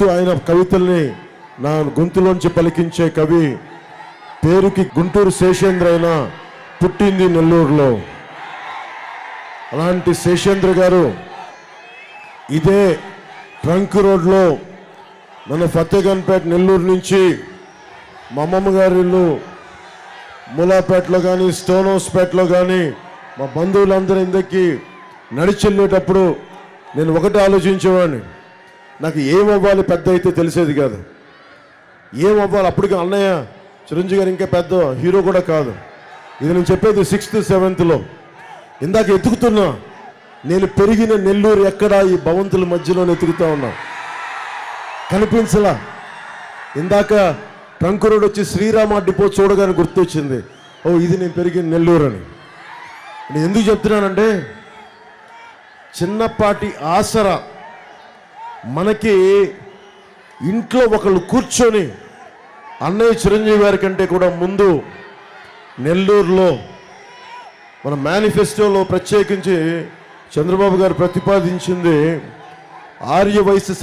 ఆయన కవితల్ని నా గొంతులోంచి పలికించే కవి పేరుకి గుంటూరు శేషేంద్ర అయినా పుట్టింది నెల్లూరులో. అలాంటి శేషేంద్ర గారు ఇదే ట్రంక్ రోడ్లో మన ఫతేగన్పేట నెల్లూరు నుంచి మా అమ్మమ్మ గారి ఇల్లు మూలాపేటలో కానీ స్టోన్ హౌస్పేటలో కానీ మా బంధువులందరూ ఇందకి నడిచెళ్ళేటప్పుడు నేను ఒకటి ఆలోచించేవాడిని, నాకు ఏమవ్వాలి పెద్ద అయితే తెలిసేది కాదు. ఏమవ్వాలి అప్పటికి అన్నయ్య చిరంజీవి గారు ఇంకా పెద్ద హీరో కూడా కాదు. ఇది నేను చెప్పేది 6th 7th ఇందాక ఎతుకుతున్నా. నేను పెరిగిన నెల్లూరు ఎక్కడా ఈ భవంతుల మధ్యలో ఎతుకుతా ఉన్నా, కనిపించలా. ఇందాక ట్రంక్ రోడ్ వచ్చి శ్రీరామ డిపో చూడగానే గుర్తొచ్చింది, ఓ ఇది నేను పెరిగిన నెల్లూరు అని. నేను ఎందుకు చెప్తున్నానంటే చిన్నపాటి ఆసరా మనకి ఇంట్లో ఒకళ్ళు కూర్చొని అన్నయ్య చిరంజీవి గారి కంటే కూడా ముందు నెల్లూరులో మన మేనిఫెస్టోలో ప్రత్యేకించి చంద్రబాబు గారు ప్రతిపాదించింది ఆర్య వయసు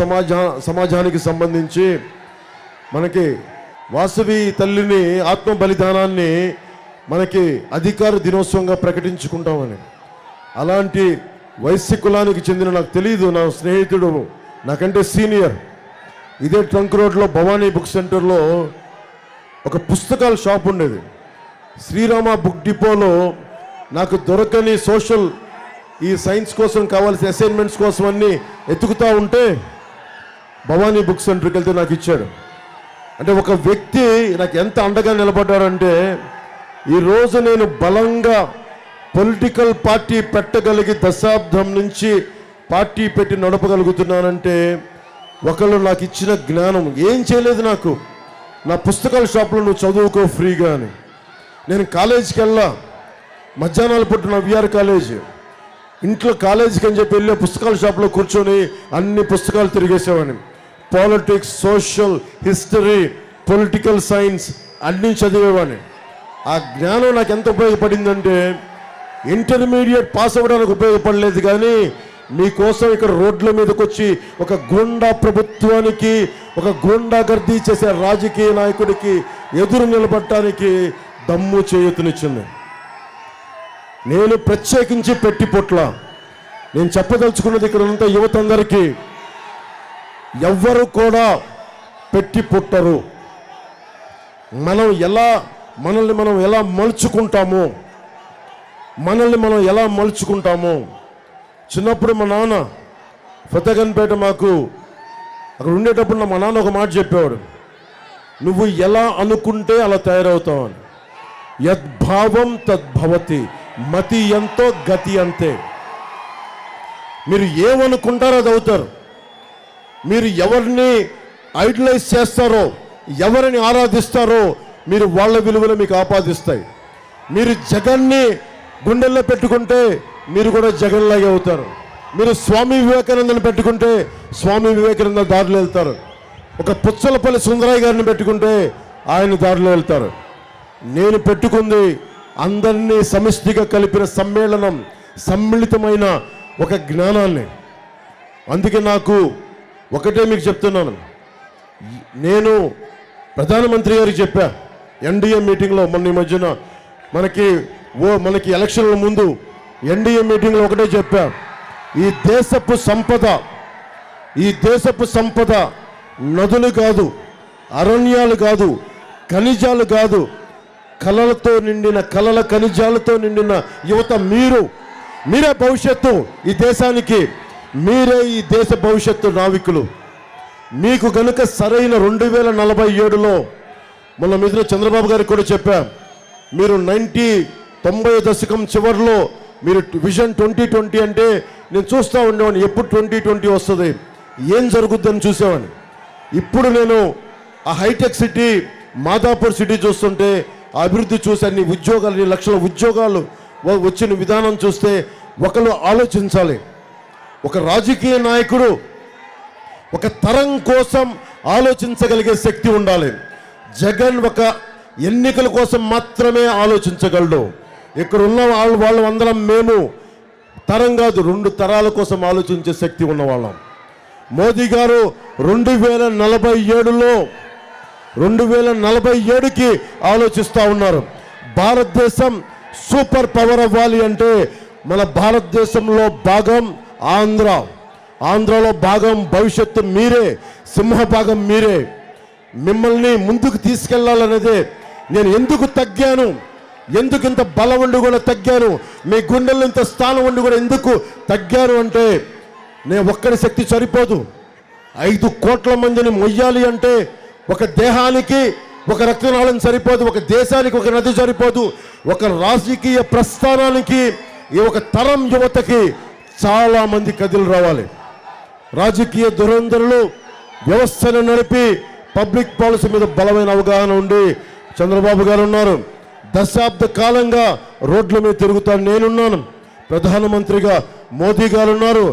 సమాజానికి సంబంధించి మనకి వాసవి తల్లిని ఆత్మ బలిదానాన్ని మనకి అధికార దినోత్సవంగా ప్రకటించుకుంటామని. అలాంటి వైశ్య కులానికి చెందిన, నాకు తెలియదు, నా స్నేహితుడు నాకంటే సీనియర్, ఇదే ట్రంక్ రోడ్లో భవానీ బుక్ సెంటర్లో ఒక పుస్తకాల షాప్ ఉండేది. శ్రీరామ బుక్ డిపోలో నాకు దొరకని సోషల్ ఈ సైన్స్ కోసం కావాల్సిన అసైన్మెంట్స్ కోసం అన్నీ ఎత్తుకుతూ ఉంటే భవానీ బుక్ సెంటర్కి వెళ్తే నాకు ఇచ్చాడు. అంటే ఒక వ్యక్తి నాకు ఎంత అండగా నిలబడ్డాడంటే, ఈరోజు నేను బలంగా పొలిటికల్ పార్టీ పెట్టగలిగి దశాబ్దం నుంచి పార్టీ పెట్టి నడపగలుగుతున్నానంటే ఒకళ్ళు నాకు ఇచ్చిన జ్ఞానం. ఏం చేయలేదు నాకు, నా పుస్తకాల షాప్లో నువ్వు చదువుకో ఫ్రీగా అని. నేను కాలేజీకి వెళ్ళా, మధ్యాహ్నాలు పుట్టిన విఆర్ కాలేజ్, ఇంట్లో కాలేజీకి అని చెప్పి వెళ్ళి పుస్తకాల షాప్లో కూర్చొని అన్ని పుస్తకాలు తిరిగేసేవాడిని. Politics, social, history, political science అన్నీ చదివేవాడిని. ఆ జ్ఞానం నాకు ఎంత ఉపయోగపడిందంటే ఇంటర్మీడియట్ పాస్ అవ్వడానికి ఉపయోగపడలేదు, కానీ మీకోసం ఇక్కడ రోడ్ల మీదకి వచ్చి ఒక గూండా ప్రభుత్వానికి, ఒక గూండా గర్దీ చేసే రాజకీయ నాయకుడికి ఎదురు నిలబడటానికి దమ్ము చేయూతనిచ్చింది. నేను ప్రత్యేకించి పెట్టి పొట్ల నేను చెప్పదలుచుకున్నది ఇక్కడ ఉన్న యువత అందరికీ, ఎవ్వరు కూడా పెట్టి పుట్టరు. మనల్ని మనం ఎలా మలుచుకుంటామో చిన్నప్పుడు మా నాన్న ఫతేగన్పేట మాకు అక్కడ ఉండేటప్పుడు మా నాన్న ఒక మాట చెప్పేవాడు, నువ్వు ఎలా అనుకుంటే అలా తయారవుతావు అని. యద్భావం తద్భవతి, మతి ఎంతో గతి అంతే. మీరు ఏమనుకుంటారో అది అవుతారు. మీరు ఎవరిని ఐడలైజ్ చేస్తారో, ఎవరిని ఆరాధిస్తారో మీరు వాళ్ళ విలువలు మీకు ఆపాదిస్తాయి. మీరు జగన్ని గుండెల్లో పెట్టుకుంటే మీరు కూడా జగన్లాగే అవుతారు. మీరు స్వామి వివేకానందని పెట్టుకుంటే స్వామి వివేకానంద దారిలో వెళ్తారు. ఒక పుచ్చలపల్లి సుందరయ్య గారిని పెట్టుకుంటే ఆయన దారిలో వెళ్తారు. నేను పెట్టుకుంది అందరినీ సమిష్టిగా కలిపిన సమ్మేళనం, సమ్మిళితమైన ఒక జ్ఞానాన్ని. అందుకే నాకు ఒకటే మీకు చెప్తున్నాను, నేను ప్రధానమంత్రి గారికి చెప్పా ఎన్డీఏ మీటింగ్లో మొన్న ఈ మధ్యన మనకి ఎలక్షన్ల ముందు ఎన్డీఏ మీటింగ్లో ఒకటే చెప్పా, ఈ దేశపు సంపద నదులు కాదు, అరణ్యాలు కాదు, ఖనిజాలు కాదు, కలల ఖనిజాలతో నిండిన యువత మీరే భవిష్యత్తు ఈ దేశానికి. మీరే ఈ దేశ భవిష్యత్తు నావికులు. మీకు గనుక సరైన 2047లో మొన్న మీద చంద్రబాబు గారికి కూడా చెప్పా, మీరు 90 దశకం చివరిలో మీరు విజన్ 2020 అంటే నేను చూస్తూ ఉండేవాడిని, ఎప్పుడు 2020 వస్తుంది, ఏం జరుగుద్దని చూసేవాడిని. ఇప్పుడు నేను ఆ హైటెక్ సిటీ, మాదాపూర్ సిటీ చూస్తుంటే ఆ అభివృద్ధి చూసి అన్ని లక్షల ఉద్యోగాలు వచ్చిన విధానం చూస్తే ఒకరు ఆలోచించాలి. ఒక రాజకీయ నాయకుడు ఒక తరం కోసం ఆలోచించగలిగే శక్తి ఉండాలి. జగన్ ఒక ఎన్నికల కోసం మాత్రమే ఆలోచించగలడు. ఇక్కడ ఉన్న వాళ్ళందరం మేము తరం కాదు, 2 తరాల కోసం ఆలోచించే శక్తి ఉన్నవాళ్ళం. మోదీ గారు 2047కి ఆలోచిస్తూ ఉన్నారు. భారతదేశం సూపర్ పవర్ అవ్వాలి అంటే మన భారతదేశంలో భాగం ఆంధ్రాలో భాగం భవిష్యత్తు మీరే, సింహభాగం మీరే. మిమ్మల్ని ముందుకు తీసుకెళ్లాలనేదే. నేను ఎందుకు తగ్గాను, ఎందుకు ఇంత బలం ఉండి కూడా తగ్గాను, మీ గుండెల్లో ఇంత స్థానం ఉండి కూడా ఎందుకు తగ్గాను అంటే, నేను ఒక్కడి శక్తి సరిపోదు. 5 కోట్ల మందిని మొయ్యాలి అంటే ఒక దేహానికి ఒక రక్తనాళం సరిపోదు, ఒక దేశానికి ఒక నది సరిపోదు. ఒక రాజకీయ ప్రస్థానానికి ఈ ఒక తరం యువతకి చాలా మంది కదిలి రావాలి. రాజకీయ దురంధరులు వ్యవస్థను నడిపి పబ్లిక్ పాలసీ మీద బలమైన అవగాహన ఉండి చంద్రబాబు గారు ఉన్నారు. దశాబ్ద కాలంగా రోడ్ల మీద తిరుగుతాను నేనున్నాను. ప్రధానమంత్రిగా మోదీ గారు ఉన్నారు.